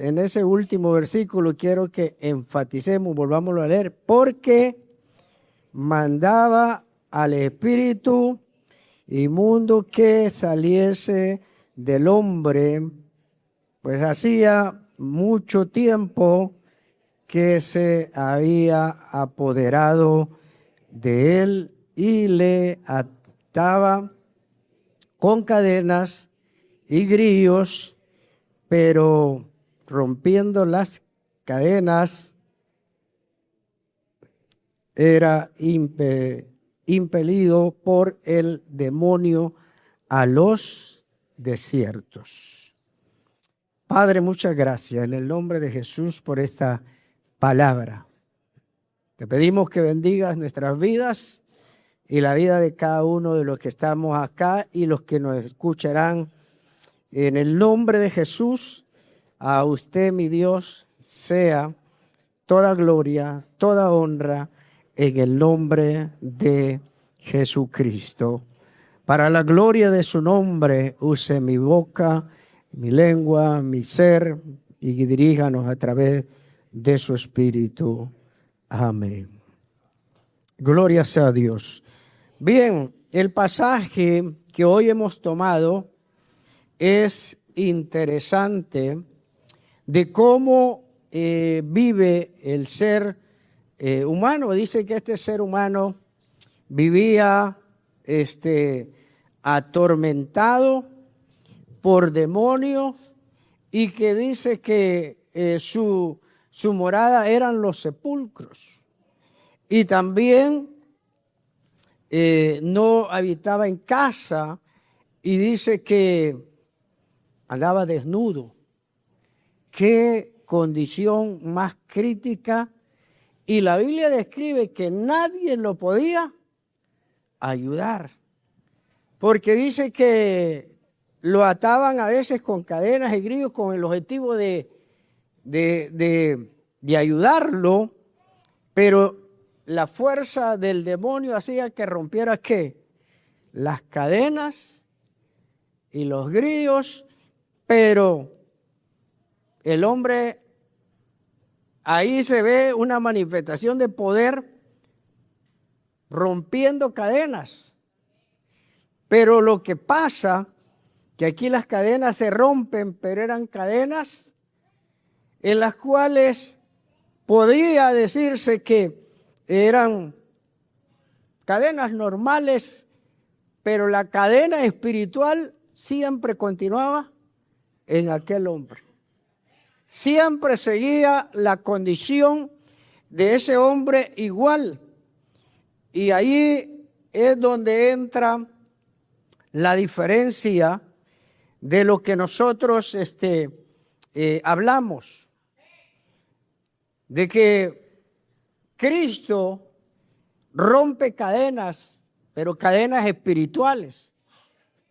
en ese último versículo quiero que enfaticemos, volvámoslo a leer, porque mandaba al espíritu inmundo que saliese del hombre, pues hacía mucho tiempo que se había apoderado de él y le ataba con cadenas y grillos, pero rompiendo las cadenas era impelido por el demonio a los desiertos. Padre, muchas gracias en el nombre de Jesús por esta palabra. Te pedimos que bendigas nuestras vidas y la vida de cada uno de los que estamos acá y los que nos escucharán. En el nombre de Jesús, a usted, mi Dios, sea toda gloria, toda honra, en el nombre de Jesucristo. Para la gloria de su nombre, use mi boca, mi lengua, mi ser, y diríjanos a través de su Espíritu. Amén. Gloria sea a Dios. Bien, el pasaje que hoy hemos tomado es interesante de cómo vive el ser humano. Dice que este ser humano vivía atormentado por demonios y que dice que su morada eran los sepulcros. Y también no habitaba en casa y dice que andaba desnudo. Qué condición más crítica. Y la Biblia describe que nadie lo podía ayudar. Porque dice que lo ataban a veces con cadenas y grillos con el objetivo de ayudarlo, pero la fuerza del demonio hacía que rompiera ¿qué? Las cadenas y los grillos, pero el hombre, ahí se ve una manifestación de poder rompiendo cadenas. Pero lo que pasa, que aquí las cadenas se rompen, pero eran cadenas en las cuales podría decirse que eran cadenas normales, pero la cadena espiritual siempre continuaba en aquel hombre. Siempre seguía la condición de ese hombre igual. Y ahí es donde entra la diferencia de lo que nosotros hablamos. De que Cristo rompe cadenas, pero cadenas espirituales.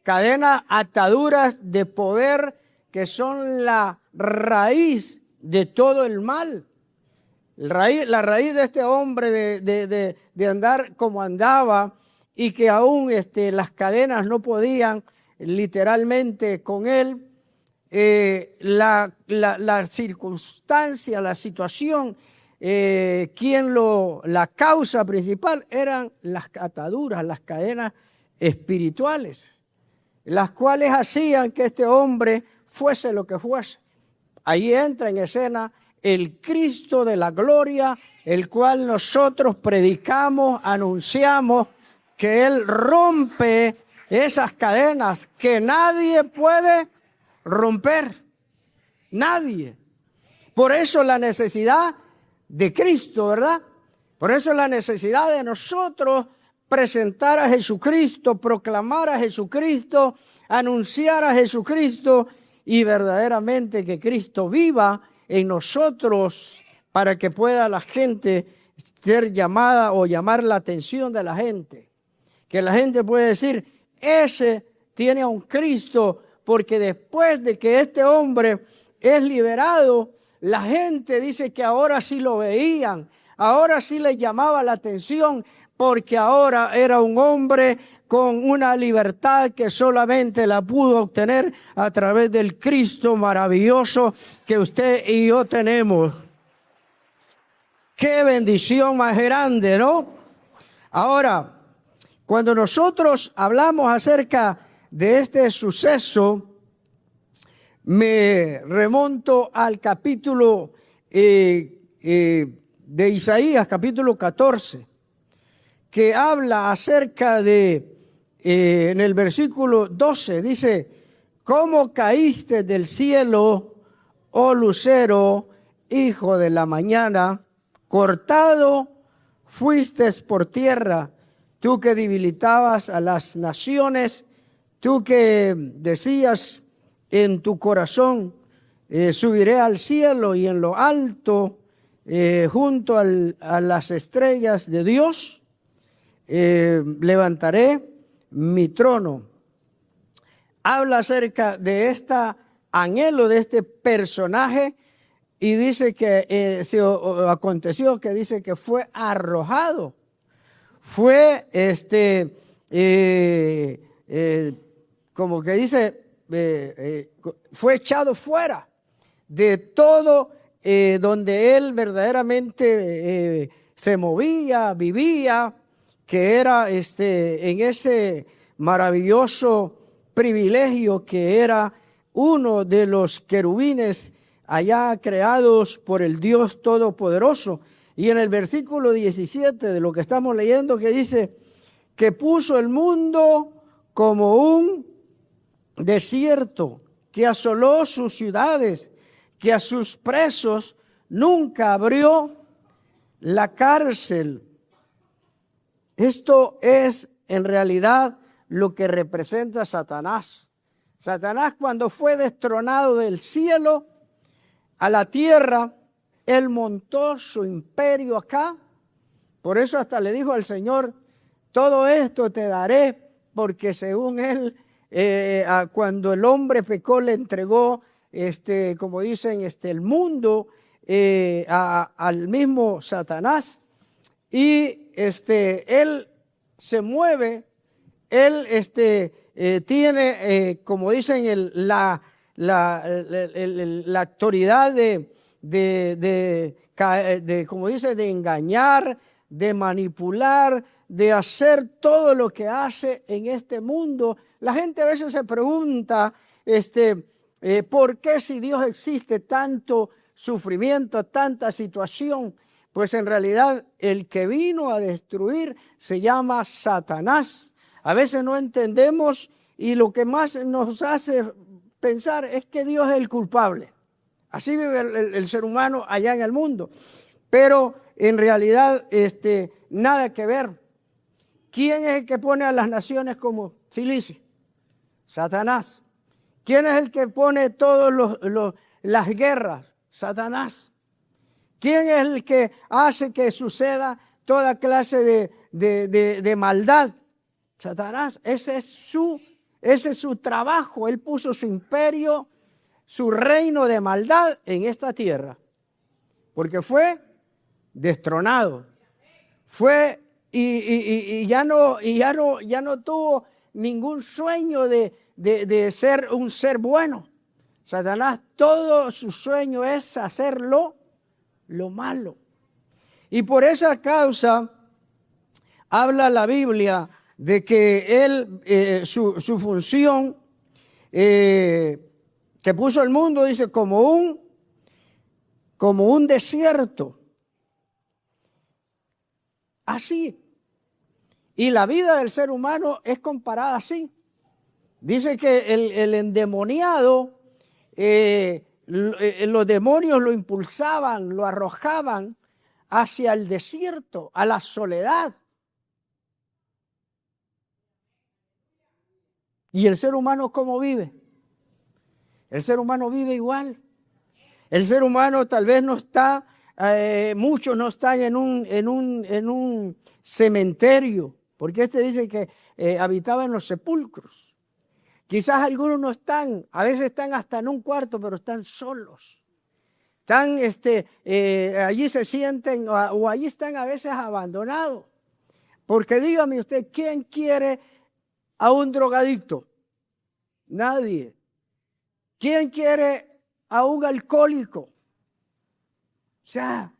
Cadenas, ataduras de poder que son la raíz de todo el mal. La raíz de este hombre de andar como andaba y que aún las cadenas no podían literalmente con él. La circunstancia, la situación, la causa principal eran las ataduras, las cadenas espirituales, las cuales hacían que este hombre fuese lo que fuese. Ahí entra en escena el Cristo de la gloria, el cual nosotros predicamos, anunciamos, que Él rompe esas cadenas que nadie puede romper. Nadie. Por eso la necesidad de Cristo, ¿verdad? Por eso la necesidad de nosotros presentar a Jesucristo, proclamar a Jesucristo, anunciar a Jesucristo y verdaderamente que Cristo viva en nosotros para que pueda la gente ser llamada o llamar la atención de la gente. Que la gente puede decir, ese tiene a un Cristo, porque después de que este hombre es liberado, la gente dice que ahora sí lo veían, ahora sí le llamaba la atención, porque ahora era un hombre con una libertad que solamente la pudo obtener a través del Cristo maravilloso que usted y yo tenemos. Qué bendición más grande, ¿no? Ahora, cuando nosotros hablamos acerca de este suceso, me remonto al capítulo de Isaías, capítulo 14, que habla acerca de, en el versículo 12, dice, ¿cómo caíste del cielo, oh lucero, hijo de la mañana? Cortado fuiste por tierra, tú que debilitabas a las naciones, tú que decías en tu corazón, subiré al cielo y en lo alto, junto a las estrellas de Dios, levantaré mi trono. Habla acerca de este anhelo, de este personaje, y dice que aconteció que dice que fue arrojado, fue como que dice, fue echado fuera de todo donde él verdaderamente se movía, vivía, que era en ese maravilloso privilegio que era uno de los querubines allá creados por el Dios Todopoderoso. Y en el versículo 17 de lo que estamos leyendo, que dice que puso el mundo como un desierto, que asoló sus ciudades, que a sus presos nunca abrió la cárcel. Esto es en realidad lo que representa Satanás. Satanás, cuando fue destronado del cielo a la tierra, él montó su imperio acá. Por eso hasta le dijo al Señor, todo esto te daré, porque según él, cuando el hombre pecó, le entregó, como dicen, el mundo al mismo Satanás. Y él se mueve, él tiene, como dicen, la autoridad como dice, de engañar, de manipular, de hacer todo lo que hace en este mundo. La gente a veces se pregunta, ¿por qué si Dios existe tanto sufrimiento, tanta situación? Pues en realidad el que vino a destruir se llama Satanás. A veces no entendemos y lo que más nos hace pensar es que Dios es el culpable. Así vive el ser humano allá en el mundo. Pero en realidad nada que ver. ¿Quién es el que pone a las naciones como Cilicio? Satanás. ¿Quién es el que pone todas las guerras? Satanás. ¿Quién es el que hace que suceda toda clase de maldad? Satanás. Ese es su trabajo. Él puso su imperio, su reino de maldad en esta tierra. Porque fue destronado. Fue y ya no tuvo ningún sueño de ser un ser bueno. Satanás, todo su sueño es hacerlo lo malo. Y por esa causa habla la Biblia de que él, su función que puso el mundo, dice, como un desierto. Así. Y la vida del ser humano es comparada así. Dice que el endemoniado, los demonios lo impulsaban, lo arrojaban hacia el desierto, a la soledad. ¿Y el ser humano cómo vive? El ser humano vive igual. El ser humano tal vez no está, muchos no están en un cementerio, porque dice que habitaba en los sepulcros. Quizás algunos no están, a veces están hasta en un cuarto, pero están solos. Están, allí se sienten o allí están a veces abandonados. Porque dígame usted, ¿quién quiere a un drogadicto? Nadie. ¿Quién quiere a un alcohólico? O sea,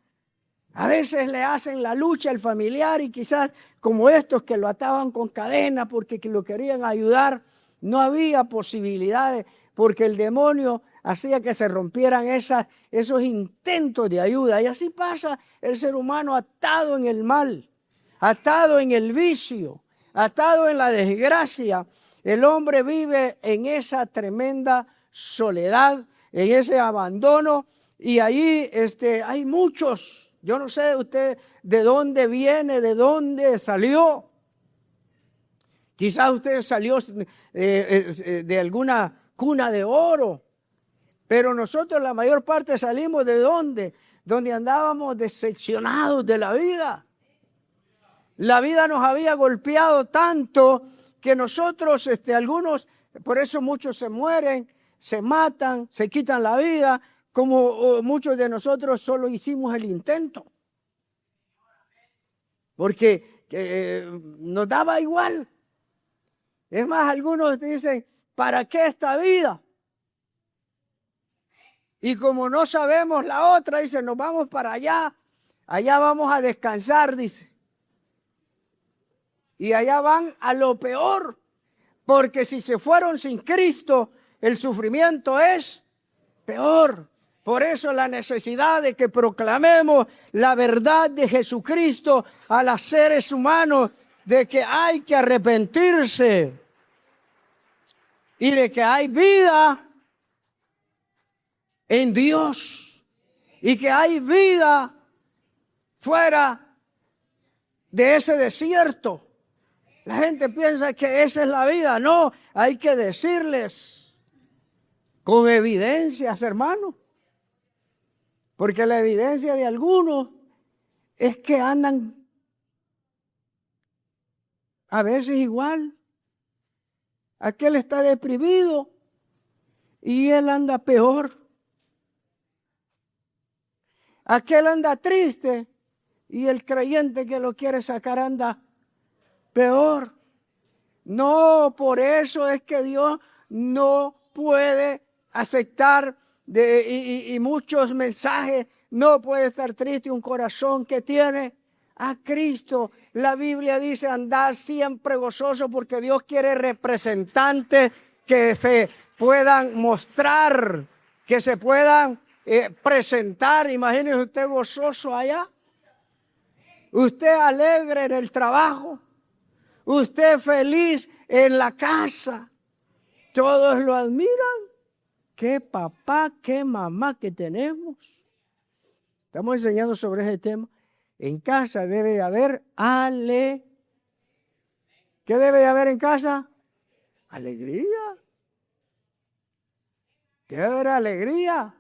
a veces le hacen la lucha al familiar y quizás como estos que lo ataban con cadena porque lo querían ayudar, no había posibilidades porque el demonio hacía que se rompieran esos intentos de ayuda. Y así pasa el ser humano atado en el mal, atado en el vicio, atado en la desgracia. El hombre vive en esa tremenda soledad, en ese abandono, y ahí hay muchos. Yo no sé usted de dónde viene, de dónde salió. Quizás usted salió de alguna cuna de oro, pero nosotros la mayor parte salimos de dónde, donde andábamos decepcionados de la vida. La vida nos había golpeado tanto que nosotros, algunos, por eso muchos se mueren, se matan, se quitan la vida, como muchos de nosotros solo hicimos el intento. Porque nos daba igual. Es más, algunos dicen, ¿para qué esta vida? Y como no sabemos la otra, dicen, nos vamos para allá, allá vamos a descansar, dice. Y allá van a lo peor, porque si se fueron sin Cristo, el sufrimiento es peor. Por eso la necesidad de que proclamemos la verdad de Jesucristo a los seres humanos, de que hay que arrepentirse y de que hay vida en Dios y que hay vida fuera de ese desierto. La gente piensa que esa es la vida. No, hay que decirles con evidencias, hermano. Porque la evidencia de algunos es que andan a veces igual. Aquel está deprimido y él anda peor. Aquel anda triste y el creyente que lo quiere sacar anda peor. No, por eso es que Dios no puede aceptar y muchos mensajes. No puede estar triste un corazón que tiene a Cristo. La Biblia dice andar siempre gozoso porque Dios quiere representantes que se puedan mostrar, que se puedan presentar. Imagínese usted gozoso allá. Usted alegre en el trabajo. Usted feliz en la casa. Todos lo admiran. Qué papá, qué mamá que tenemos. Estamos enseñando sobre ese tema. En casa debe de haber ¿Qué debe de haber en casa? Alegría. Debe haber alegría.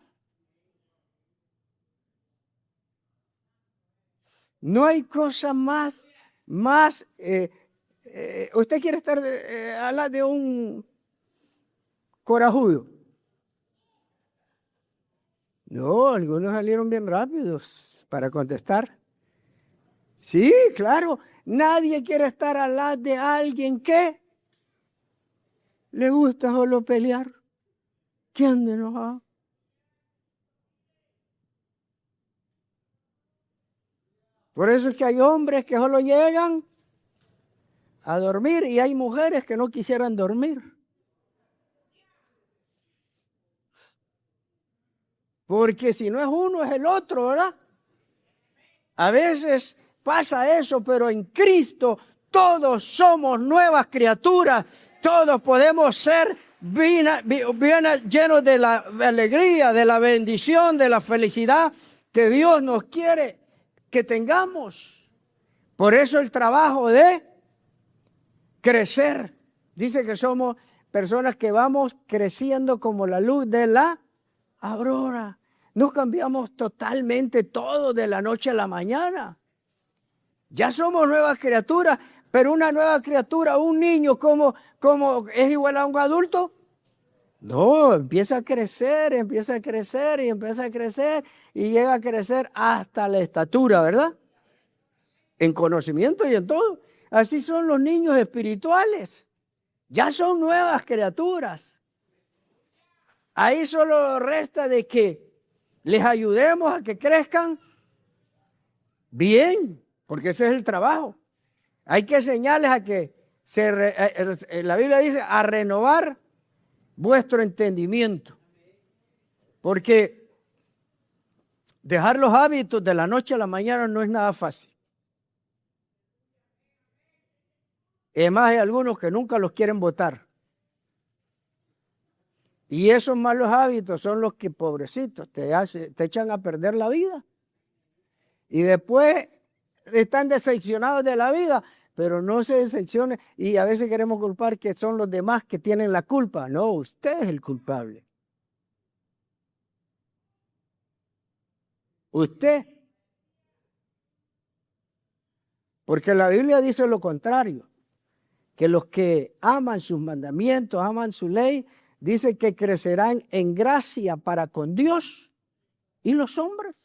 No hay cosa más. Usted quiere estar al lado de un corajudo. No, algunos salieron bien rápidos para contestar. Sí, claro, nadie quiere estar al lado de alguien que le gusta solo pelear. ¿Quién de enojado? Por eso es que hay hombres que solo llegan a dormir y hay mujeres que no quisieran dormir. Porque si no es uno, es el otro, ¿verdad? A veces pasa eso, pero en Cristo todos somos nuevas criaturas. Todos podemos ser bien llenos de la alegría, de la bendición, de la felicidad que Dios nos quiere que tengamos. Por eso el trabajo de crecer. Dice que somos personas que vamos creciendo como la luz de la aurora. No cambiamos totalmente todo de la noche a la mañana. Ya somos nuevas criaturas, pero una nueva criatura, un niño, ¿cómo es igual a un adulto? No, empieza a crecer y empieza a crecer y llega a crecer hasta la estatura, ¿verdad? En conocimiento y en todo. Así son los niños espirituales. Ya son nuevas criaturas. Ahí solo resta de que les ayudemos a que crezcan bien, porque ese es el trabajo. Hay que enseñarles a que la Biblia dice a renovar vuestro entendimiento. Porque dejar los hábitos de la noche a la mañana no es nada fácil. Además, hay algunos que nunca los quieren botar. Y esos malos hábitos son los que, pobrecitos, te echan a perder la vida. Y después están decepcionados de la vida, pero no se decepcionen. Y a veces queremos culpar que son los demás que tienen la culpa. No, usted es el culpable. Usted. Porque la Biblia dice lo contrario, que los que aman sus mandamientos, aman su ley, dice que crecerán en gracia para con Dios y los hombres.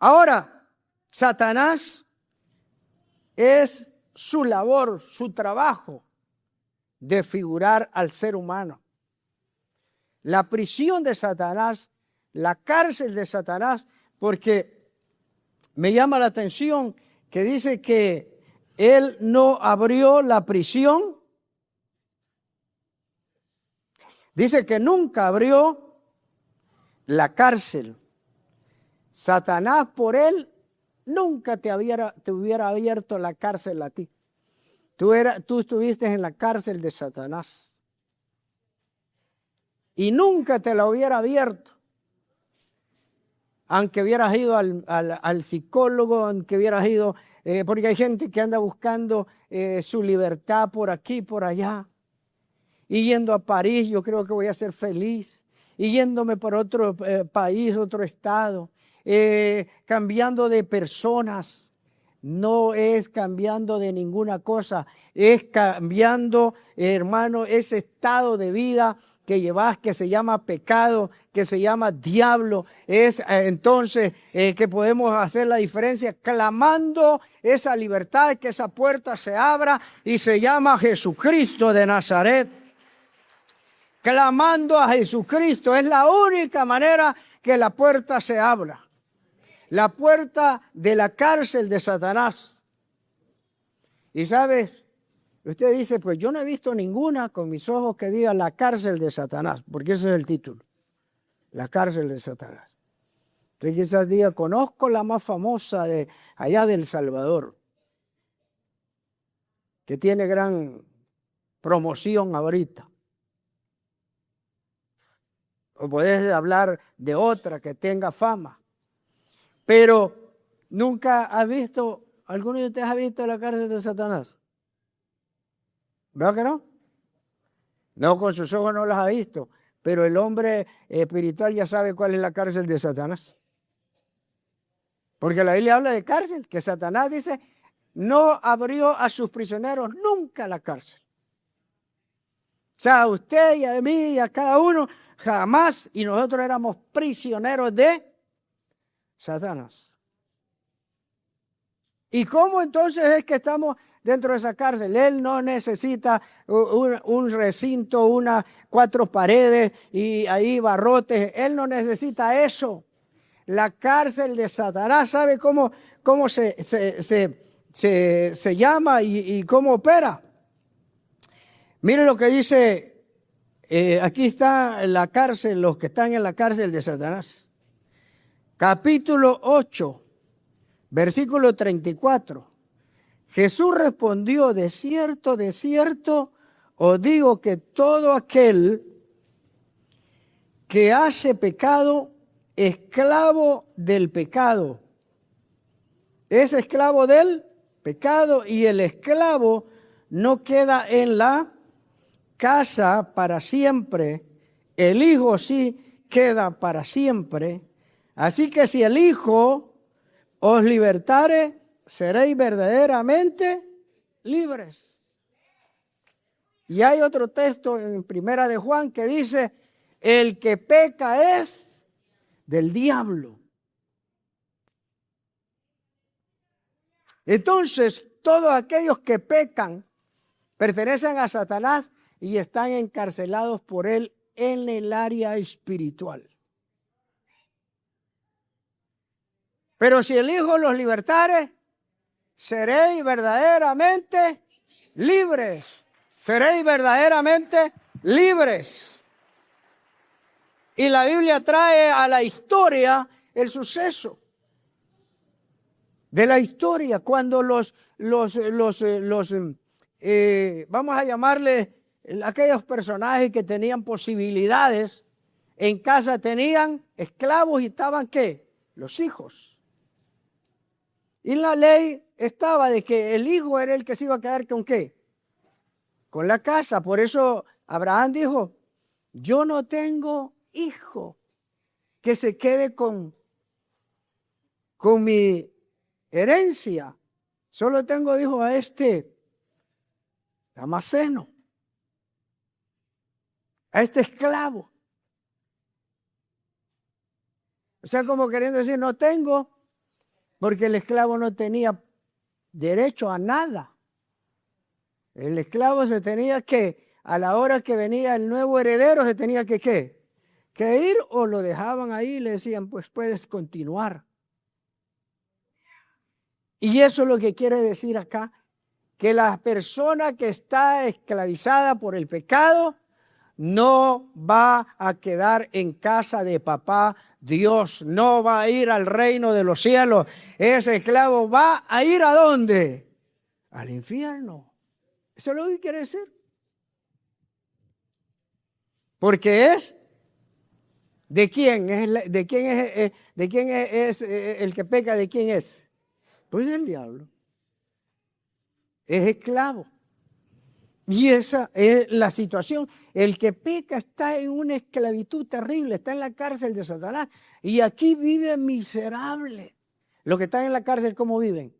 Ahora, Satanás es su labor, su trabajo, de figurar al ser humano. La prisión de Satanás, la cárcel de Satanás, porque me llama la atención que dice que él no abrió la prisión. Dice que nunca abrió la cárcel. Satanás por él nunca te hubiera abierto la cárcel a ti. Tú estuviste en la cárcel de Satanás. Y nunca te la hubiera abierto. Aunque hubieras ido al psicólogo, aunque hubieras ido, porque hay gente que anda buscando su libertad por aquí, por allá. Y yendo a París, yo creo que voy a ser feliz. Y yéndome por otro país, otro estado. Cambiando de personas. No es cambiando de ninguna cosa. Es cambiando, hermano, ese estado de vida que llevas, que se llama pecado, que se llama diablo. Es entonces que podemos hacer la diferencia clamando esa libertad, que esa puerta se abra y se llama Jesucristo de Nazaret. Clamando a Jesucristo es la única manera que la puerta se abra. La puerta de la cárcel de Satanás. Y sabes, usted dice, pues yo no he visto ninguna con mis ojos que diga la cárcel de Satanás, porque ese es el título, la cárcel de Satanás. Usted quizás diga, conozco la más famosa de allá de El Salvador, que tiene gran promoción ahorita. O puedes hablar de otra que tenga fama. Pero nunca ha visto, ¿alguno de ustedes ha visto la cárcel de Satanás? ¿Verdad que no? No, con sus ojos no las ha visto, pero el hombre espiritual ya sabe cuál es la cárcel de Satanás. Porque la Biblia habla de cárcel, que Satanás dice, no abrió a sus prisioneros nunca la cárcel. O sea, a usted y a mí y a cada uno, jamás, y nosotros éramos prisioneros de Satanás. ¿Y cómo entonces es que estamos dentro de esa cárcel? Él no necesita un recinto, 4 paredes y ahí barrotes. Él no necesita eso. La cárcel de Satanás, ¿sabe cómo se llama y cómo opera? Mire lo que dice, aquí está la cárcel, los que están en la cárcel de Satanás. Capítulo 8, versículo 34. Jesús respondió, de cierto, os digo que todo aquel que hace pecado, esclavo del pecado. Es esclavo del pecado y el esclavo no queda en la casa para siempre. El Hijo sí queda para siempre. Así que si el Hijo os libertare, seréis verdaderamente libres. Y hay otro texto en Primera de Juan que dice, el que peca es del diablo. Entonces, todos aquellos que pecan pertenecen a Satanás y están encarcelados por él en el área espiritual. Pero si el Hijo los libertare, seréis verdaderamente libres. Seréis verdaderamente libres. Y la Biblia trae a la historia el suceso de la historia cuando vamos a llamarle aquellos personajes que tenían posibilidades en casa, tenían esclavos y estaban ¿qué? Los hijos. Y la ley estaba de que el hijo era el que se iba a quedar con ¿qué? Con la casa. Por eso Abraham dijo, yo no tengo hijo que se quede con mi herencia. Solo tengo, dijo, a este Damaseno, a este esclavo. O sea, como queriendo decir, no tengo, porque el esclavo no tenía derecho a nada. El esclavo se tenía que, a la hora que venía el nuevo heredero, se tenía que ¿qué? Que ir, o lo dejaban ahí y le decían, pues puedes continuar. Y eso es lo que quiere decir acá, que la persona que está esclavizada por el pecado no va a quedar en casa de papá Dios, no va a ir al reino de los cielos. Ese esclavo va a ir ¿a dónde? Al infierno. Eso es lo que quiere decir. Porque es ¿de quién? ¿De quién es el que peca? ¿De quién es? Pues del diablo. Es esclavo. Y esa es la situación. El que peca está en una esclavitud terrible, está en la cárcel de Satanás. Y aquí vive miserable. Los que están en la cárcel, ¿cómo viven?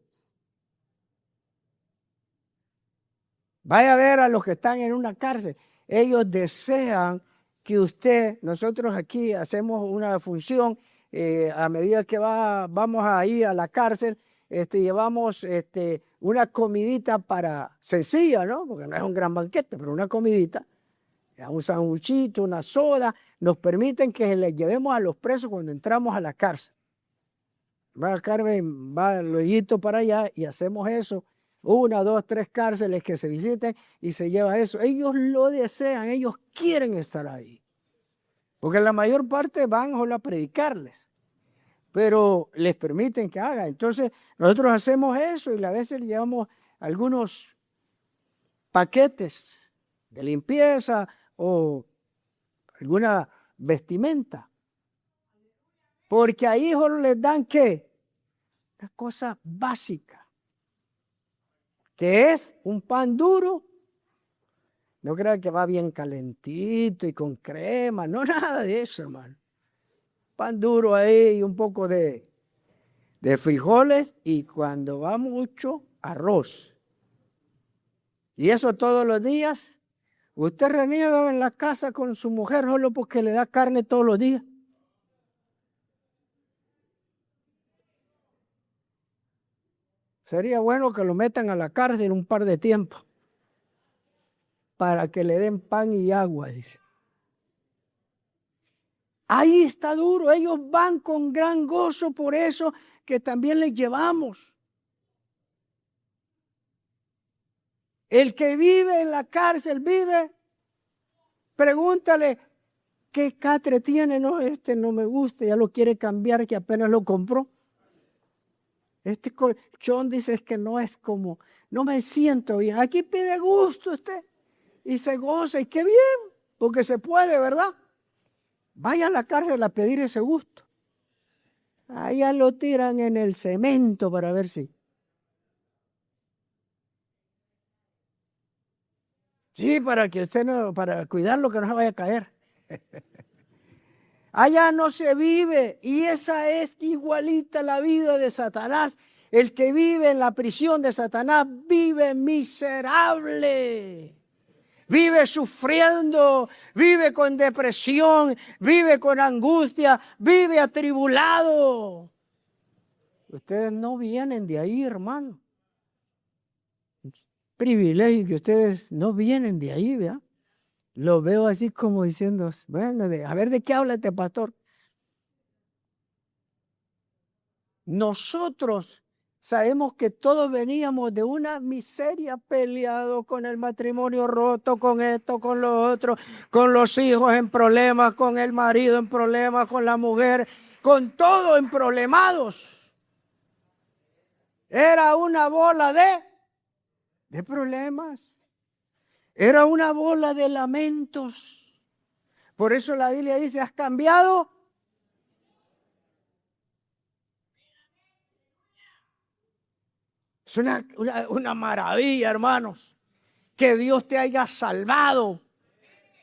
Vaya a ver a los que están en una cárcel. Ellos desean que nosotros aquí hacemos una función, a medida que vamos ahí a la cárcel, llevamos una comidita sencilla, ¿no? Porque no es un gran banquete, pero una comidita, un sanguchito, una soda, nos permiten que les llevemos a los presos cuando entramos a la cárcel. Carmen va luego para allá y hacemos eso. 1, 2, 3 cárceles que se visiten y se lleva eso. Ellos lo desean, ellos quieren estar ahí. Porque la mayor parte van solo a predicarles, pero les permiten que hagan. Entonces nosotros hacemos eso y a veces llevamos algunos paquetes de limpieza o alguna vestimenta. Porque ahí solo les dan ¿qué? Una cosa básica, que es un pan duro. No crean que va bien calentito y con crema, no, nada de eso, hermano. Pan duro ahí y un poco de frijoles y cuando va mucho, arroz. Y eso todos los días. Usted reniega en la casa con su mujer solo porque le da carne todos los días. Sería bueno que lo metan a la cárcel un par de tiempo para que le den pan y agua, dice. Ahí está duro, ellos van con gran gozo, por eso que también les llevamos. El que vive en la cárcel, pregúntale, ¿qué catre tiene? No, no me gusta, ya lo quiere cambiar, que apenas lo compró. Este colchón dice es que no es como, no me siento bien. Aquí pide gusto usted y se goza y qué bien, porque se puede, ¿verdad? Vaya a la cárcel a pedir ese gusto. Allá lo tiran en el cemento para ver si. Sí, para que usted no, para cuidarlo que no se vaya a caer. Allá no se vive y esa es igualita la vida de Satanás. El que vive en la prisión de Satanás vive miserable. Vive sufriendo, vive con depresión, vive con angustia, vive atribulado. Ustedes no vienen de ahí, hermano. privilegio que ustedes no vienen de ahí, ¿verdad? Lo veo así como diciendo, bueno, a ver de qué habla este pastor. Nosotros sabemos que todos veníamos de una miseria, peleado con el matrimonio roto, con esto, con lo otro, con los hijos en problemas, con el marido en problemas, con la mujer, con todo en problemados. Era una bola de problemas. Era una bola de lamentos. Por eso la Biblia dice, ¿has cambiado? Es una maravilla, hermanos, que Dios te haya salvado.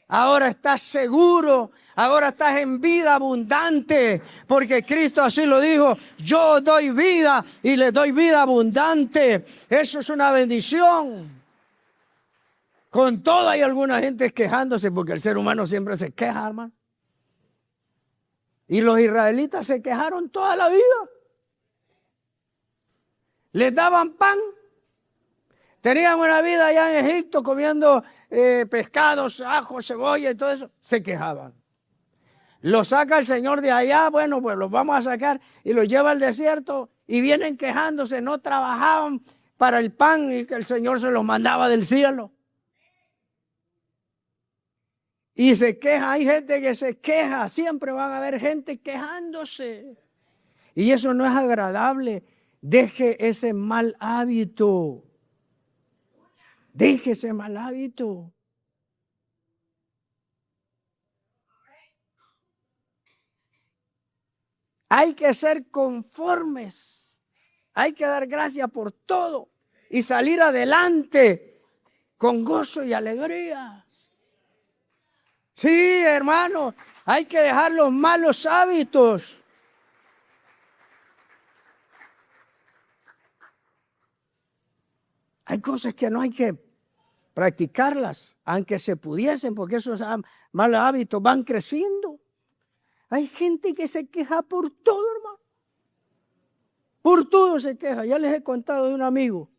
Ahora estás seguro, ahora estás en vida abundante, porque Cristo así lo dijo, yo doy vida y le doy vida abundante. Eso es una bendición. Con todo hay alguna gente quejándose, porque el ser humano siempre se queja, hermano. Y los israelitas se quejaron toda la vida. Les daban pan. Tenían una vida allá en Egipto comiendo pescados, ajo, cebolla y todo eso. Se quejaban. Los saca el Señor de allá, bueno, pues los vamos a sacar y los lleva al desierto y vienen quejándose, no trabajaban para el pan y que el Señor se los mandaba del cielo. Y se queja, hay gente que se queja, siempre van a haber gente quejándose. Y eso no es agradable. Deje ese mal hábito. Deje ese mal hábito. Hay que ser conformes. Hay que dar gracias por todo y salir adelante con gozo y alegría. Sí, hermano, hay que dejar los malos hábitos. Hay cosas que no hay que practicarlas, aunque se pudiesen, porque esos malos hábitos van creciendo. Hay gente que se queja por todo, hermano. Por todo se queja. Ya les he contado de un amigo.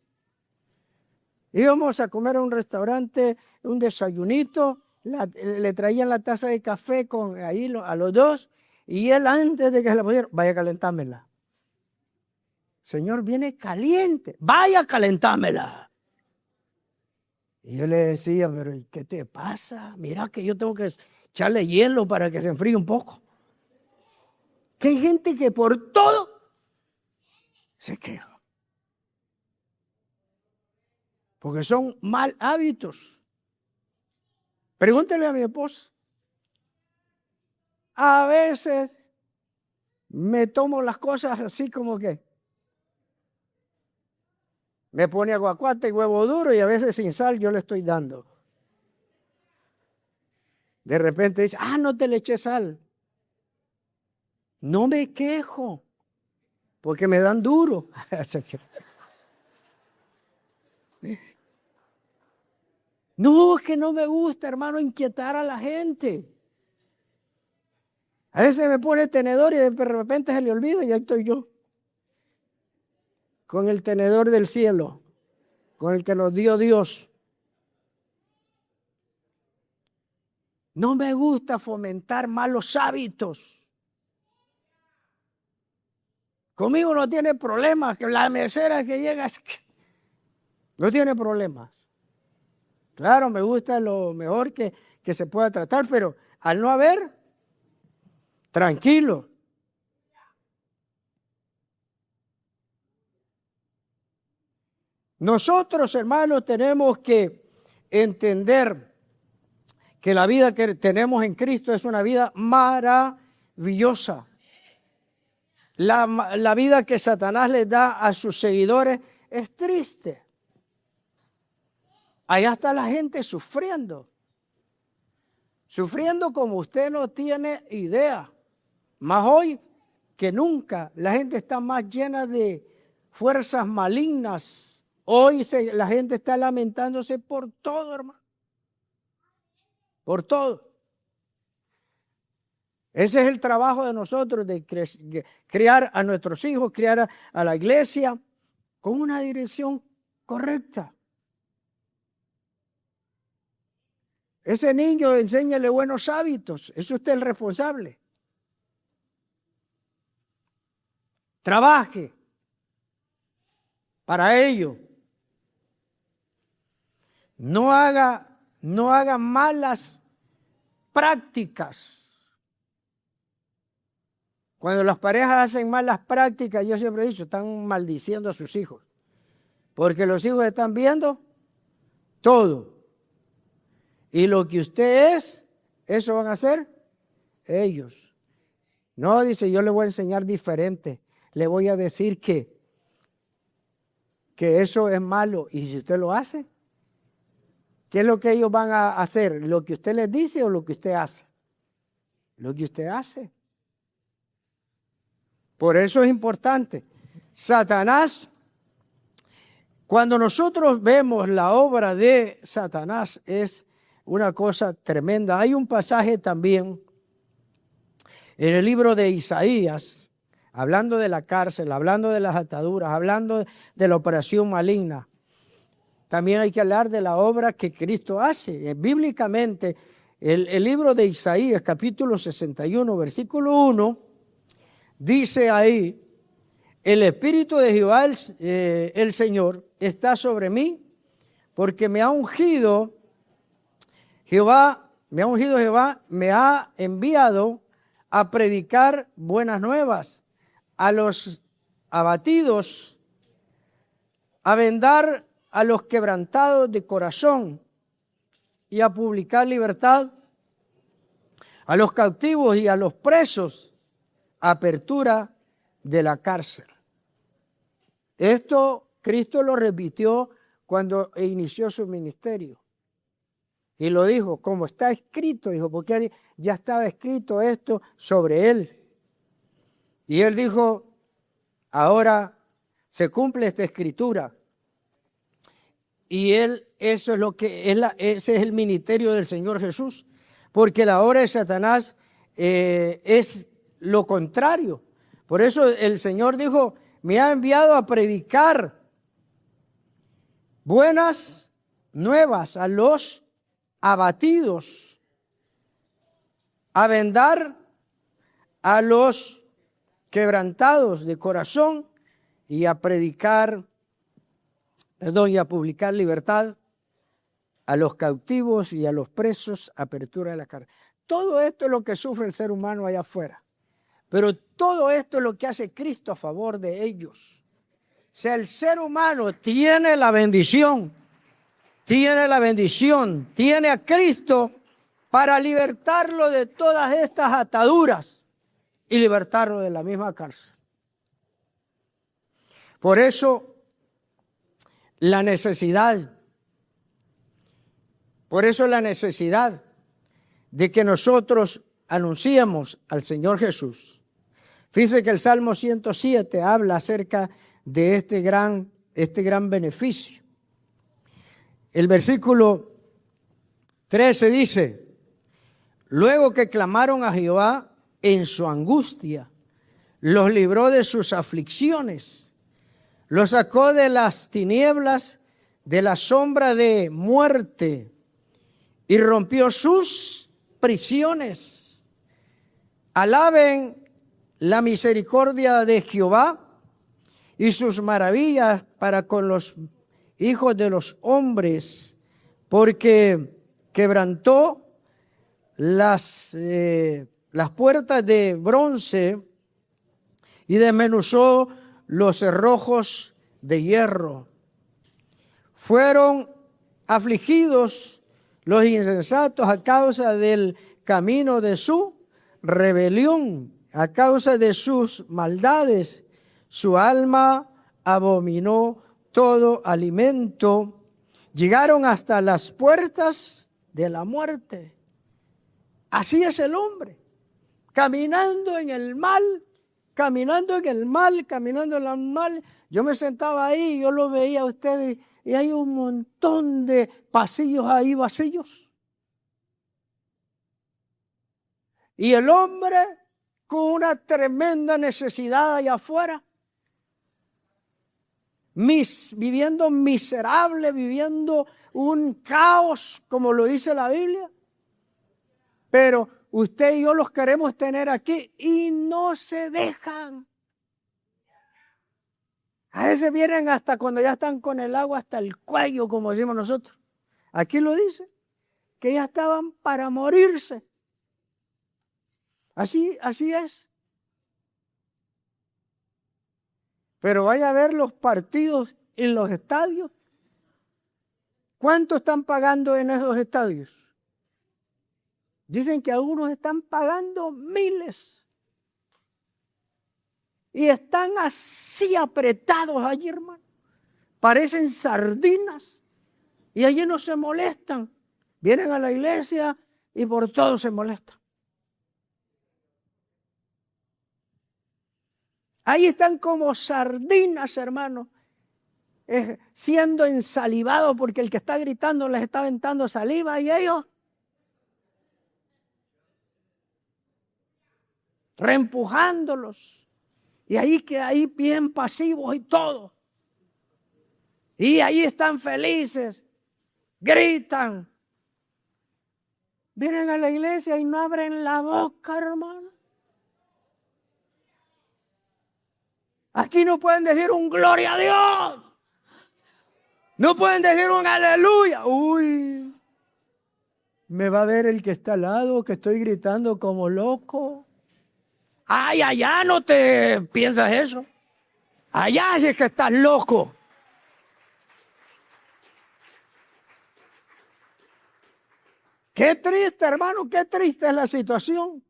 Íbamos a comer a un restaurante, un desayunito, le traían la taza de café con ahí a los dos, y él antes de que se la pusiera, vaya a calentármela. Señor, viene caliente, vaya a calentármela. Y yo le decía, pero ¿qué te pasa? Mira que yo tengo que echarle hielo para que se enfríe un poco. Que hay gente que por todo se queja. Porque son mal hábitos. Pregúntele a mi esposa. A veces me tomo las cosas así como que me pone aguacate y huevo duro y a veces sin sal yo le estoy dando. De repente dice, no te le eché sal. No me quejo porque me dan duro. No, es que no me gusta, hermano, inquietar a la gente. A veces me pone el tenedor y de repente se le olvida y ahí estoy yo. Con el tenedor del cielo, con el que nos dio Dios. No me gusta fomentar malos hábitos. Conmigo no tiene problemas, que la mesera que llega no tiene problemas. Claro, me gusta lo mejor que se pueda tratar, pero al no haber, tranquilo. Nosotros, hermanos, tenemos que entender que la vida que tenemos en Cristo es una vida maravillosa. La vida que Satanás le da a sus seguidores es triste. Allá está la gente sufriendo. Sufriendo como usted no tiene idea. Más hoy que nunca la gente está más llena de fuerzas malignas. Hoy la gente está lamentándose por todo, hermano. Por todo. Ese es el trabajo de nosotros, de criar a nuestros hijos, criar a la iglesia con una dirección correcta. Ese niño, enséñale buenos hábitos. Es usted el responsable. Trabaje para ello. No haga malas prácticas. Cuando las parejas hacen malas prácticas, yo siempre he dicho, están maldiciendo a sus hijos. Porque los hijos están viendo todo. Y lo que usted es, eso van a hacer ellos. No, dice, yo le voy a enseñar diferente. Le voy a decir que eso es malo. Y si usted lo hace, ¿qué es lo que ellos van a hacer? ¿Lo que usted les dice o lo que usted hace? Lo que usted hace. Por eso es importante. Satanás, cuando nosotros vemos la obra de Satanás, es una cosa tremenda. Hay un pasaje también en el libro de Isaías, hablando de la cárcel, hablando de las ataduras, hablando de la operación maligna. También hay que hablar de la obra que Cristo hace. Bíblicamente, el libro de Isaías, capítulo 61, versículo 1, dice ahí, el Espíritu de Jehová, el Señor, está sobre mí, porque me ha ungido Jehová, me ha enviado a predicar buenas nuevas a los abatidos, a vendar a los quebrantados de corazón y a publicar libertad a los cautivos y a los presos, apertura de la cárcel. Esto Cristo lo repitió cuando inició su ministerio. Y lo dijo, como está escrito, dijo, porque ya estaba escrito esto sobre él. Y él dijo, ahora se cumple esta escritura. Y eso es lo que ese es el ministerio del Señor Jesús. Porque la obra de Satanás es lo contrario. Por eso el Señor dijo, me ha enviado a predicar buenas nuevas a los abatidos, a vendar a los quebrantados de corazón y a predicar, y a publicar libertad a los cautivos y a los presos, apertura de la cárcel. Todo esto es lo que sufre el ser humano allá afuera. Pero todo esto es lo que hace Cristo a favor de ellos. O sea, el ser humano tiene la bendición, tiene a Cristo para libertarlo de todas estas ataduras y libertarlo de la misma cárcel. Por eso, la necesidad de que nosotros anunciemos al Señor Jesús. Fíjense que el Salmo 107 habla acerca de este gran beneficio. El versículo 13 dice, luego que clamaron a Jehová en su angustia, los libró de sus aflicciones, los sacó de las tinieblas, de la sombra de muerte, y rompió sus prisiones. Alaben la misericordia de Jehová y sus maravillas para con los hijos de los hombres, porque quebrantó las puertas de bronce y desmenuzó los cerrojos de hierro. Fueron afligidos los insensatos a causa del camino de su rebelión, a causa de sus maldades. Su alma abominó todo alimento. Llegaron hasta las puertas de la muerte. Así es el hombre, caminando en el mal. Yo me sentaba ahí, yo lo veía a ustedes y hay un montón de pasillos ahí vacíos. Y el hombre con una tremenda necesidad allá afuera, viviendo miserable, viviendo un caos, como lo dice la Biblia. Pero usted y yo los queremos tener aquí y no se dejan. A veces vienen hasta cuando ya están con el agua hasta el cuello, como decimos nosotros. Aquí lo dice, que ya estaban para morirse. Así es. Pero vaya a ver los partidos en los estadios. ¿Cuánto están pagando en esos estadios? Dicen que algunos están pagando miles. Y están así apretados allí, hermano. Parecen sardinas. Y allí no se molestan. Vienen a la iglesia y por todo se molestan. Ahí están como sardinas, hermano. Siendo ensalivados porque el que está gritando les está aventando saliva y ellos reempujándolos. Y ahí bien pasivos y todo. Y ahí están felices, gritan. Vienen a la iglesia y no abren la boca, hermano. Aquí no pueden decir un gloria a Dios. No pueden decir un aleluya. Uy, me va a ver el que está al lado, que estoy gritando como loco. Ay, allá no te piensas eso. Allá sí es que estás loco. Qué triste, hermano, qué triste es la situación.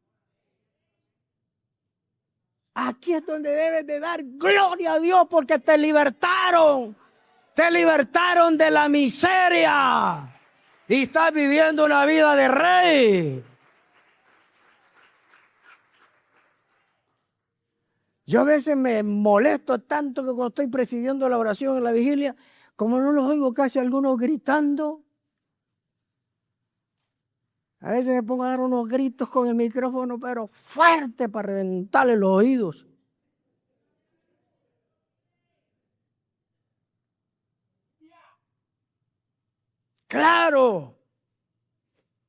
Aquí es donde debes de dar gloria a Dios porque te libertaron. Te libertaron de la miseria. Y estás viviendo una vida de rey. Yo a veces me molesto tanto que cuando estoy presidiendo la oración en la vigilia, como no los oigo casi algunos gritando, a veces me pongo a dar unos gritos con el micrófono, pero fuerte para reventarle los oídos. Claro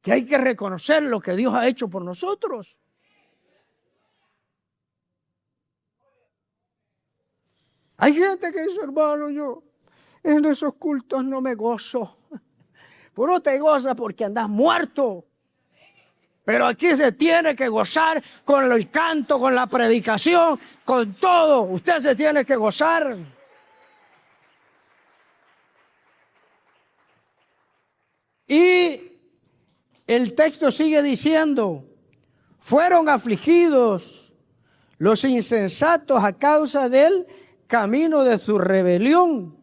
que hay que reconocer lo que Dios ha hecho por nosotros. Hay gente que dice, hermano, yo en esos cultos no me gozo. Pues no te gozas porque andas muerto. Pero aquí se tiene que gozar con el canto, con la predicación, con todo. Usted se tiene que gozar. Y el texto sigue diciendo, fueron afligidos los insensatos a causa del camino de su rebelión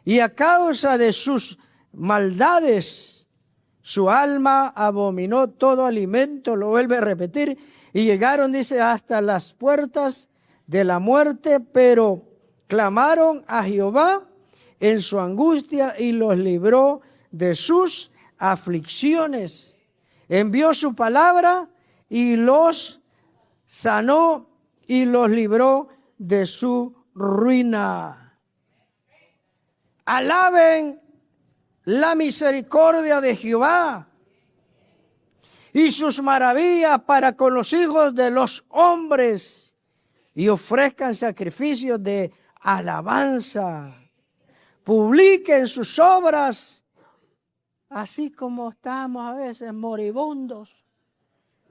y a causa de sus maldades. Su alma abominó todo alimento, lo vuelve a repetir, y llegaron, dice, hasta las puertas de la muerte, pero clamaron a Jehová en su angustia y los libró de sus aflicciones. Envió su palabra y los sanó y los libró de su ruina. Alaben la misericordia de Jehová y sus maravillas para con los hijos de los hombres, y ofrezcan sacrificios de alabanza. Publiquen sus obras, así como estamos a veces moribundos.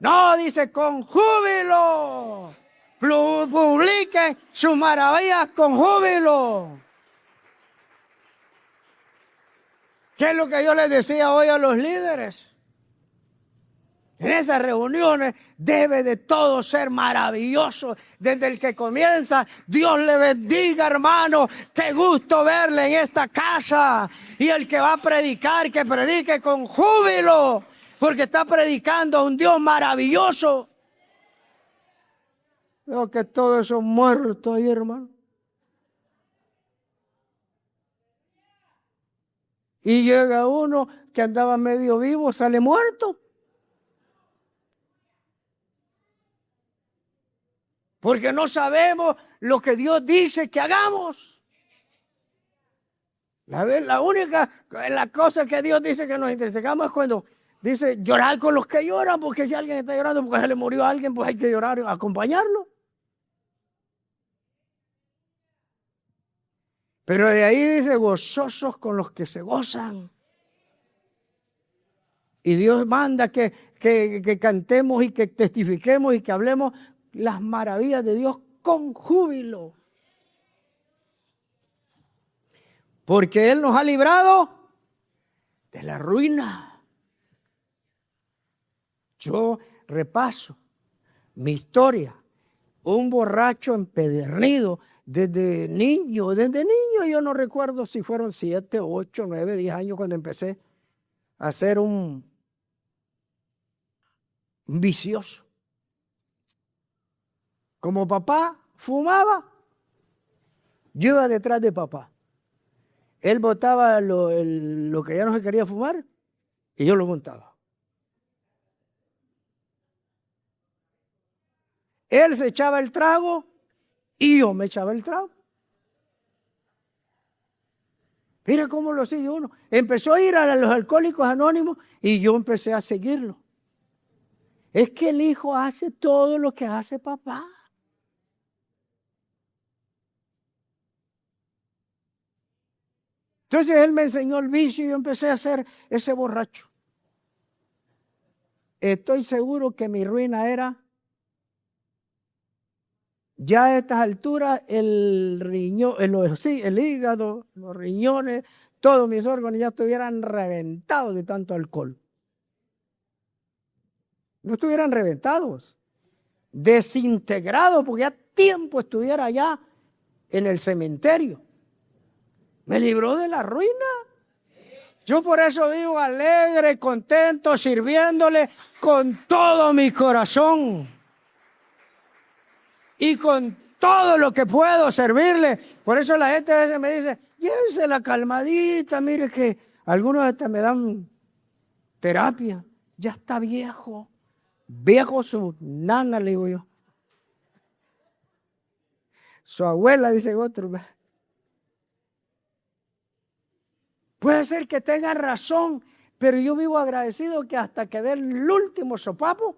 No, dice, con júbilo. Publiquen sus maravillas con júbilo. ¿Qué es lo que yo les decía hoy a los líderes? En esas reuniones debe de todo ser maravilloso. Desde el que comienza, Dios le bendiga, hermano. Qué gusto verle en esta casa. Y el que va a predicar, que predique con júbilo, porque está predicando a un Dios maravilloso. Veo que todos son muertos ahí, hermano. Y llega uno que andaba medio vivo, sale muerto. Porque no sabemos lo que Dios dice que hagamos. La única cosa que Dios dice que nos entregamos es cuando Dice, llorar con los que lloran, porque si alguien está llorando porque se le murió a alguien, pues hay que llorar, acompañarlo. Pero de ahí dice, gozosos con los que se gozan. Y Dios manda que cantemos y que testifiquemos y que hablemos las maravillas de Dios con júbilo. Porque Él nos ha librado de la ruina. Yo repaso mi historia. Un borracho empedernido desde niño yo no recuerdo si fueron 7, 8, 9, 10 años cuando empecé a ser un vicioso. Como papá fumaba, yo iba detrás de papá. Él botaba lo que ya no se quería fumar y yo lo montaba. Él se echaba el trago y yo me echaba el trago. Mira cómo lo sigue uno. Empezó a ir a los alcohólicos anónimos y yo empecé a seguirlo. Es que el hijo hace todo lo que hace papá. Entonces él me enseñó el vicio y yo empecé a ser ese borracho. Estoy seguro que mi ruina era, ya a estas alturas, el riñón, el hígado, los riñones, todos mis órganos ya estuvieran reventados de tanto alcohol. No estuvieran reventados, desintegrados, porque ya tiempo estuviera allá en el cementerio. Me libró de la ruina. Yo por eso vivo alegre, contento, sirviéndole con todo mi corazón. Y con todo lo que puedo servirle. Por eso la gente a veces me dice, llévesela calmadita, mire que algunos hasta me dan terapia. Ya está viejo. Viejo su nana, le digo yo. Su abuela, dice otro. Puede ser que tenga razón, pero yo vivo agradecido que hasta que dé el último sopapo,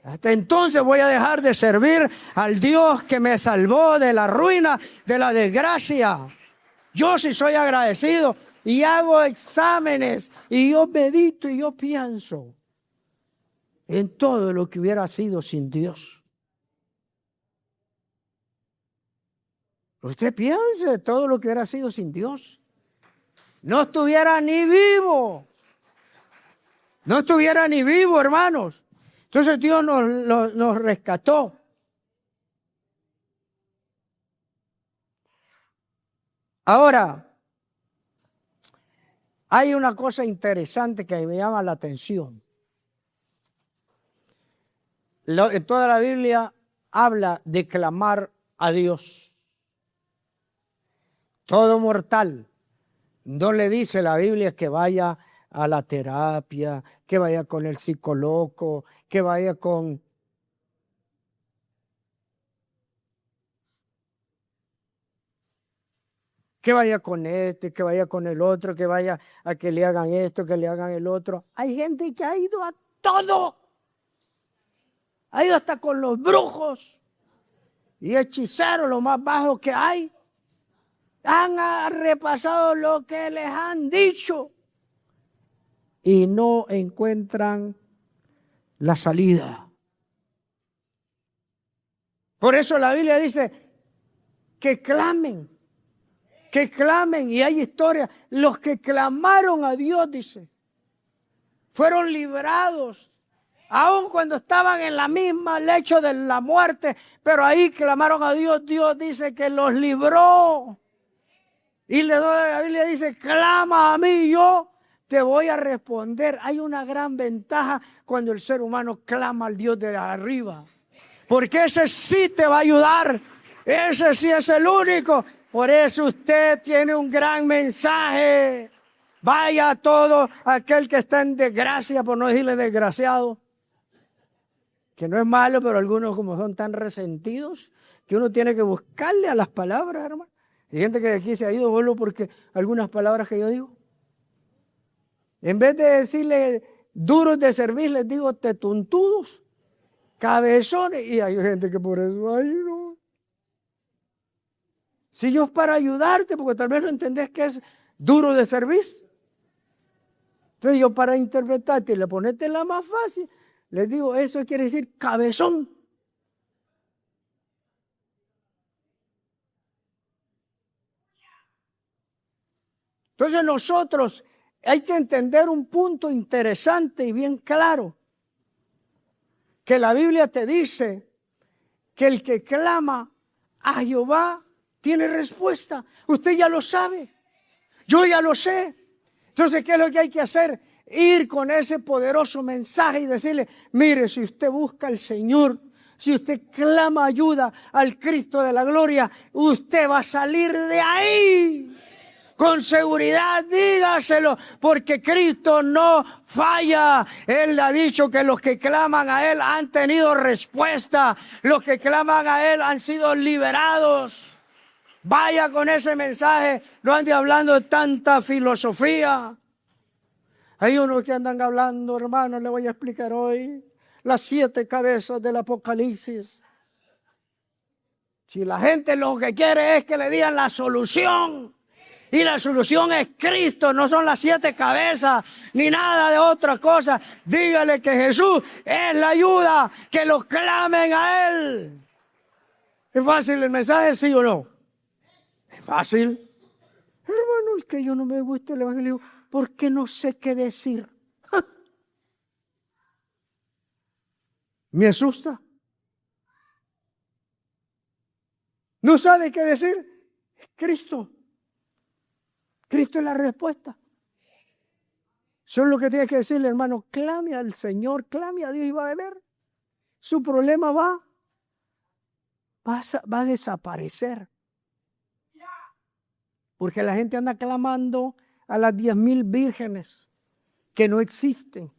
hasta entonces voy a dejar de servir al Dios que me salvó de la ruina, de la desgracia. Yo sí soy agradecido y hago exámenes y yo medito y yo pienso en todo lo que hubiera sido sin Dios. Usted piense todo lo que hubiera sido sin Dios. No estuviera ni vivo. No estuviera ni vivo, hermanos. Entonces Dios nos rescató. Ahora, hay una cosa interesante que me llama la atención. En toda la Biblia habla de clamar a Dios. Todo mortal. No le dice la Biblia que vaya a la terapia, que vaya con el psicólogo, que vaya con... que vaya con este, que vaya con el otro, que vaya a que le hagan esto, que le hagan el otro. Hay gente que ha ido a todo. Ha ido hasta con los brujos y hechiceros, lo más bajo que hay. Han repasado lo que les han dicho y no encuentran la salida. Por eso la Biblia dice que clamen, y hay historias. Los que clamaron a Dios, dice, fueron librados. Aun cuando estaban en la misma lecho de la muerte, pero ahí clamaron a Dios. Dios dice que los libró. Y la Biblia dice, clama a mí, yo te voy a responder. Hay una gran ventaja cuando el ser humano clama al Dios de arriba. Porque ese sí te va a ayudar. Ese sí es el único. Por eso usted tiene un gran mensaje. Vaya a todo aquel que está en desgracia, por no decirle desgraciado. Que no es malo, pero algunos como son tan resentidos que uno tiene que buscarle a las palabras, hermano. Hay gente que de aquí se ha ido solo porque algunas palabras que yo digo. En vez de decirle duros de servir, les digo tetuntudos, cabezones, y hay gente que por eso, ay no. Si yo es para ayudarte, porque tal vez no entendés que es duro de servir. Entonces yo para interpretarte y le ponerte la más fácil, les digo, eso quiere decir cabezón. Entonces nosotros hay que entender un punto interesante y bien claro, que la Biblia te dice que el que clama a Jehová tiene respuesta. Usted ya lo sabe, yo ya lo sé. Entonces, ¿qué es lo que hay que hacer? Ir con ese poderoso mensaje y decirle, mire, si usted busca al Señor, si usted clama ayuda al Cristo de la gloria, usted va a salir de ahí. Con seguridad dígaselo, porque Cristo no falla. Él ha dicho que los que claman a Él han tenido respuesta. Los que claman a Él han sido liberados. Vaya con ese mensaje, no ande hablando de tanta filosofía. Hay unos que andan hablando, hermano, le voy a explicar hoy las 7 cabezas del Apocalipsis. Si la gente lo que quiere es que le digan la solución, y la solución es Cristo, no son las 7 cabezas, ni nada de otra cosa. Dígale que Jesús es la ayuda, que lo clamen a Él. ¿Es fácil el mensaje, sí o no? ¿Es fácil? Hermano, es que yo no me gusta el evangelio porque no sé qué decir. Me asusta. ¿No sabe qué decir? Es Cristo. Cristo es la respuesta. Eso es lo que tiene que decirle, hermano. Clame al Señor, clame a Dios y va a ver. Su problema va a desaparecer. Porque la gente anda clamando a las 10,000 vírgenes que no existen.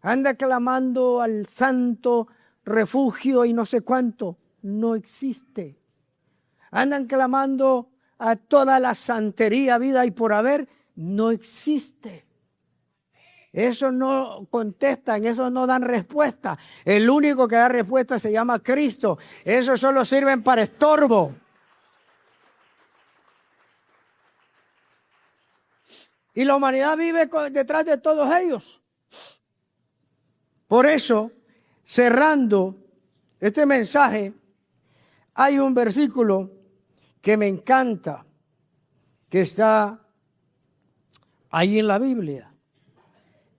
Anda clamando al santo refugio y no sé cuánto. No existe. Andan clamando a toda la santería, vida y por haber. No existe. Eso no contestan, eso no dan respuesta. El único que da respuesta se llama Cristo. Eso solo sirven para estorbo. Y la humanidad vive detrás de todos ellos. Por eso, cerrando este mensaje, hay un versículo que me encanta, que está ahí en la Biblia.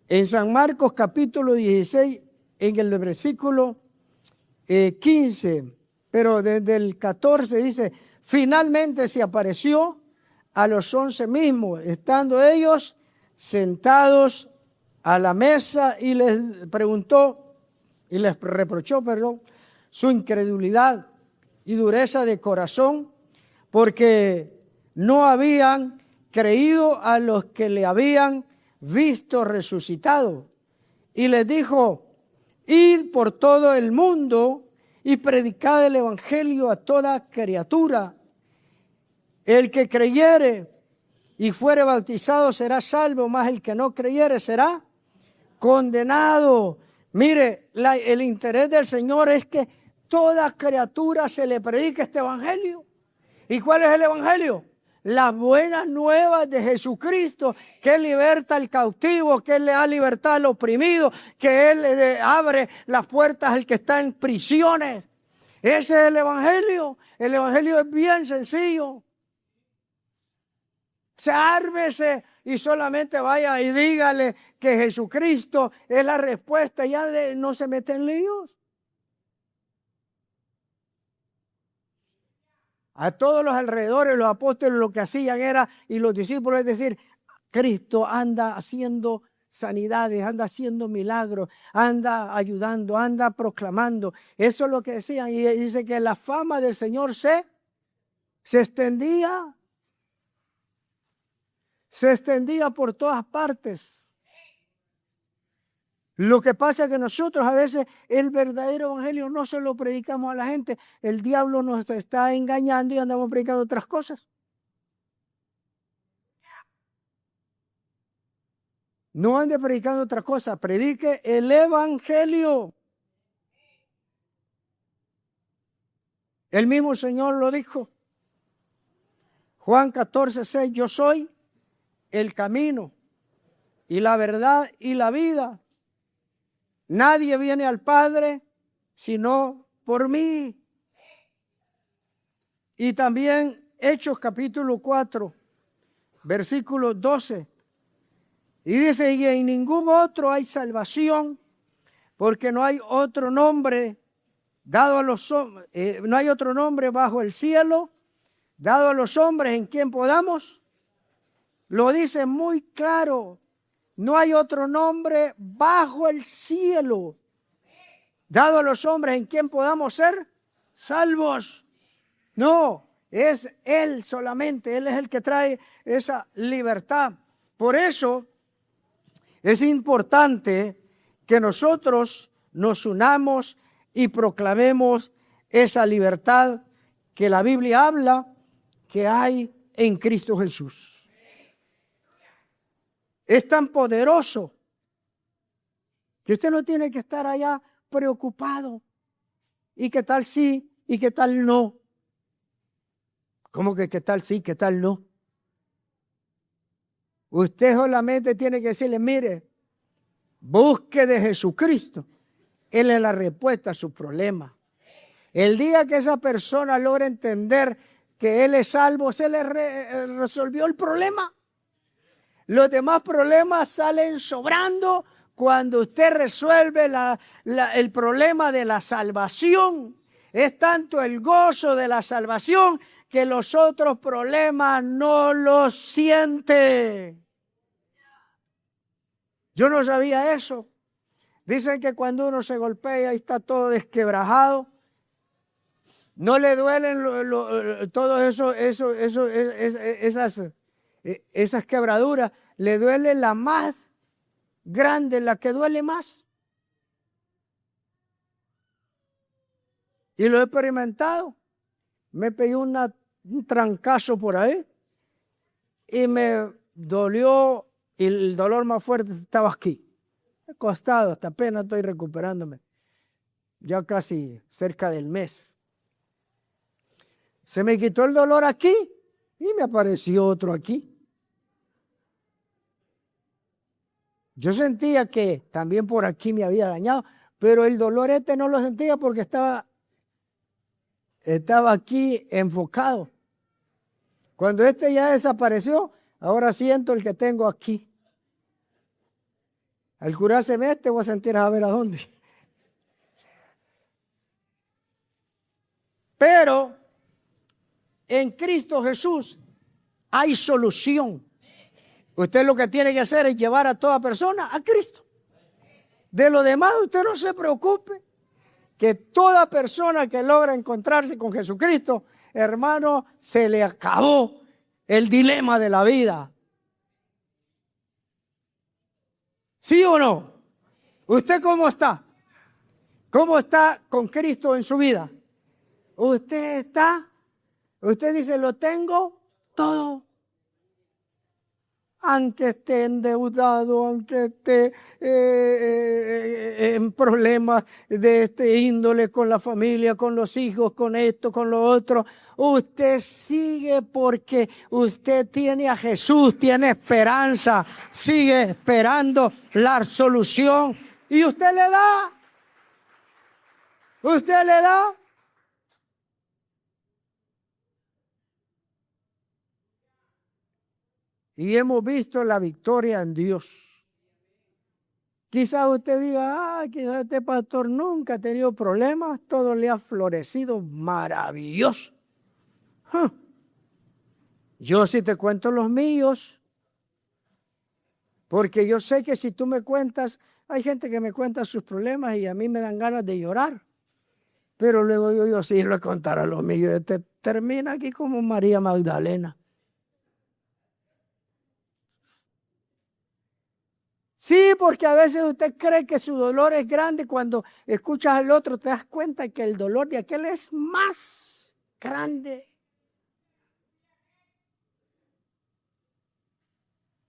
En San Marcos capítulo 16, en el versículo 15, pero desde el 14 dice, finalmente se apareció a los 11 mismos, estando ellos sentados a la mesa y les preguntó, y les reprochó, su incredulidad y dureza de corazón, porque no habían creído a los que le habían visto resucitado. Y les dijo, id por todo el mundo y predicad el evangelio a toda criatura. El que creyere y fuere bautizado será salvo, mas el que no creyere será condenado. Mire, el interés del Señor es que toda criatura se le predique este evangelio. ¿Y cuál es el evangelio? Las buenas nuevas de Jesucristo, que Él liberta al cautivo, que Él le da libertad al oprimido, que Él le abre las puertas al que está en prisiones. Ese es el evangelio. El evangelio es bien sencillo. Se ármese y solamente vaya y dígale que Jesucristo es la respuesta. Ya no se mete en líos. A todos los alrededores, los apóstoles lo que hacían era, y los discípulos, es decir, Cristo anda haciendo sanidades, anda haciendo milagros, anda ayudando, anda proclamando. Eso es lo que decían. Y dice que la fama del Señor se extendía. Se extendía por todas partes. Lo que pasa es que nosotros a veces el verdadero evangelio no se lo predicamos a la gente. El diablo nos está engañando y andamos predicando otras cosas. No ande predicando otra cosa, predique el evangelio. El mismo Señor lo dijo. Juan 14:6, yo soy el camino y la verdad y la vida. Nadie viene al Padre sino por mí. Y también Hechos capítulo 4, versículo 12. Y dice, y en ningún otro hay salvación, porque no hay otro nombre dado a los hombres, no hay otro nombre bajo el cielo dado a los hombres en quien podamos. Lo dice muy claro. No hay otro nombre bajo el cielo dado a los hombres en quien podamos ser salvos. No, es Él solamente. Él es el que trae esa libertad. Por eso es importante que nosotros nos unamos y proclamemos esa libertad que la Biblia habla que hay en Cristo Jesús. Es tan poderoso que usted no tiene que estar allá preocupado. ¿Y qué tal sí? ¿Y qué tal no? ¿Cómo que qué tal sí? ¿Qué tal no? Usted solamente tiene que decirle, mire, busque de Jesucristo. Él es la respuesta a su problema. El día que esa persona logra entender que Él es salvo, se le resolvió el problema. Los demás problemas salen sobrando cuando usted resuelve el problema de la salvación. Es tanto el gozo de la salvación que los otros problemas no los siente. Yo no sabía eso. Dicen que cuando uno se golpea y está todo desquebrajado, no le duelen todo esas quebraduras, le duele la más grande, la que duele más. Y lo he experimentado. Me pegué un trancazo por ahí y me dolió, y el dolor más fuerte estaba aquí. He costado, hasta apenas estoy recuperándome. Ya casi cerca del mes. Se me quitó el dolor aquí y me apareció otro aquí. Yo sentía que también por aquí me había dañado, pero el dolor este no lo sentía porque estaba aquí enfocado. Cuando este ya desapareció, ahora siento el que tengo aquí. Al curárseme este voy a sentir a ver a dónde. Pero en Cristo Jesús hay solución. Usted lo que tiene que hacer es llevar a toda persona a Cristo. De lo demás usted no se preocupe. Que toda persona que logra encontrarse con Jesucristo, hermano, se le acabó el dilema de la vida. ¿Sí o no? ¿Usted cómo está? ¿Cómo está con Cristo en su vida? Usted dice, lo tengo todo. Aunque esté endeudado, aunque esté en problemas de este índole con la familia, con los hijos, con esto, con lo otro, usted sigue porque usted tiene a Jesús, tiene esperanza, sigue esperando la solución y usted le da. Usted le da. Y hemos visto la victoria en Dios. Quizás usted diga, quizás este pastor nunca ha tenido problemas, todo le ha florecido maravilloso. Yo sí te cuento los míos, porque yo sé que si tú me cuentas, hay gente que me cuenta sus problemas y a mí me dan ganas de llorar. Pero luego yo sí le contaré los míos. Termina aquí como María Magdalena. Sí, porque a veces usted cree que su dolor es grande. Cuando escuchas al otro te das cuenta que el dolor de aquel es más grande.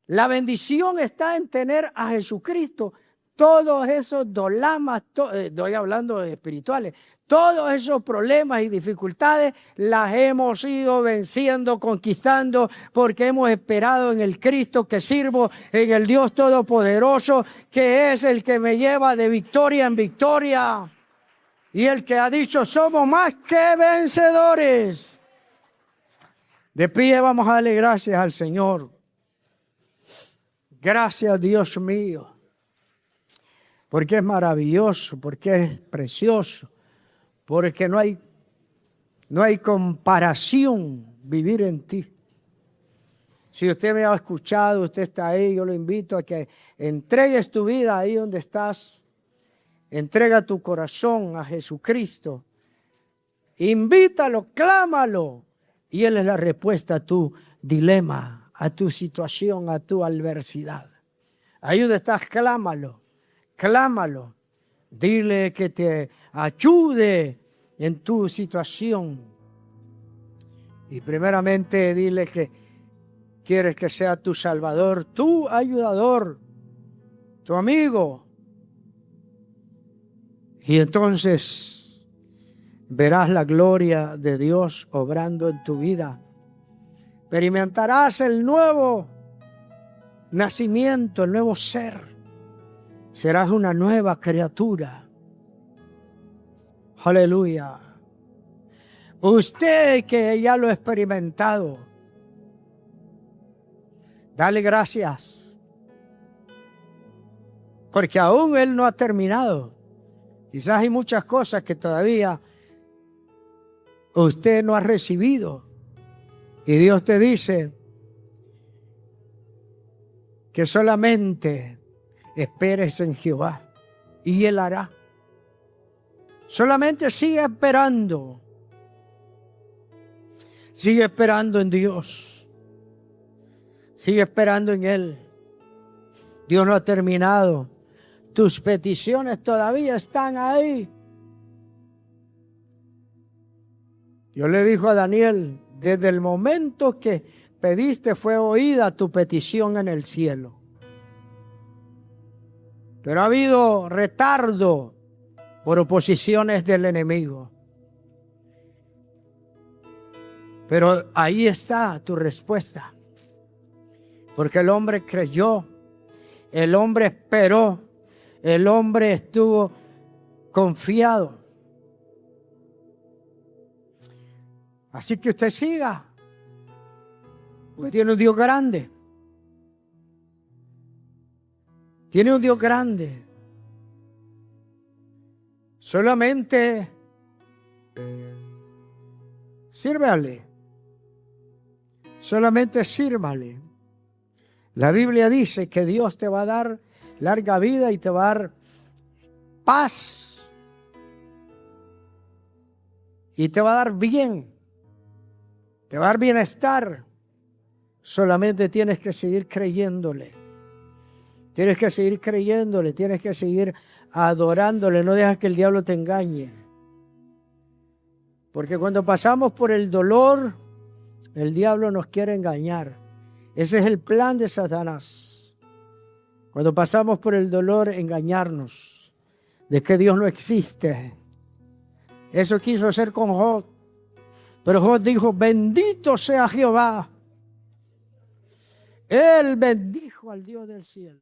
La bendición está en tener a Jesucristo. Todos esos dolamas, estoy hablando de espirituales, todos esos problemas y dificultades las hemos ido venciendo, conquistando, porque hemos esperado en el Cristo que sirvo, en el Dios Todopoderoso, que es el que me lleva de victoria en victoria. Y el que ha dicho, somos más que vencedores. De pie vamos a darle gracias al Señor. Gracias, Dios mío. Porque es maravilloso, porque es precioso, porque no hay comparación vivir en ti. Si usted me ha escuchado, usted está ahí, yo lo invito a que entregues tu vida ahí donde estás. Entrega tu corazón a Jesucristo. Invítalo, clámalo. Y Él es la respuesta a tu dilema, a tu situación, a tu adversidad. Ahí donde estás, clámalo. Clámalo, dile que te ayude en tu situación. Y primeramente dile que quieres que sea tu Salvador, tu ayudador, tu amigo. Y entonces verás la gloria de Dios obrando en tu vida. Experimentarás el nuevo nacimiento, el nuevo ser. Serás una nueva criatura. Aleluya. Usted que ya lo ha experimentado, dale gracias. Porque aún Él no ha terminado. Quizás hay muchas cosas que todavía usted no ha recibido. Y Dios te dice que solamente esperes en Jehová y Él hará. Solamente sigue esperando. Sigue esperando en Dios. Sigue esperando en Él. Dios no ha terminado. Tus peticiones todavía están ahí. Dios le dijo a Daniel, desde el momento que pediste fue oída tu petición en el cielo. Pero ha habido retardo por oposiciones del enemigo. Pero ahí está tu respuesta. Porque el hombre creyó, el hombre esperó, el hombre estuvo confiado. Así que usted siga, porque tiene un Dios grande. Tiene un Dios grande. Solamente sírvale. Solamente sírvale. La Biblia dice que Dios te va a dar larga vida y te va a dar paz. Y te va a dar bien. Te va a dar bienestar. Solamente tienes que seguir creyéndole. Tienes que seguir creyéndole, tienes que seguir adorándole, no dejas que el diablo te engañe. Porque cuando pasamos por el dolor, el diablo nos quiere engañar. Ese es el plan de Satanás. Cuando pasamos por el dolor, engañarnos de que Dios no existe. Eso quiso hacer con Job. Pero Job dijo, bendito sea Jehová. Él bendijo al Dios del cielo.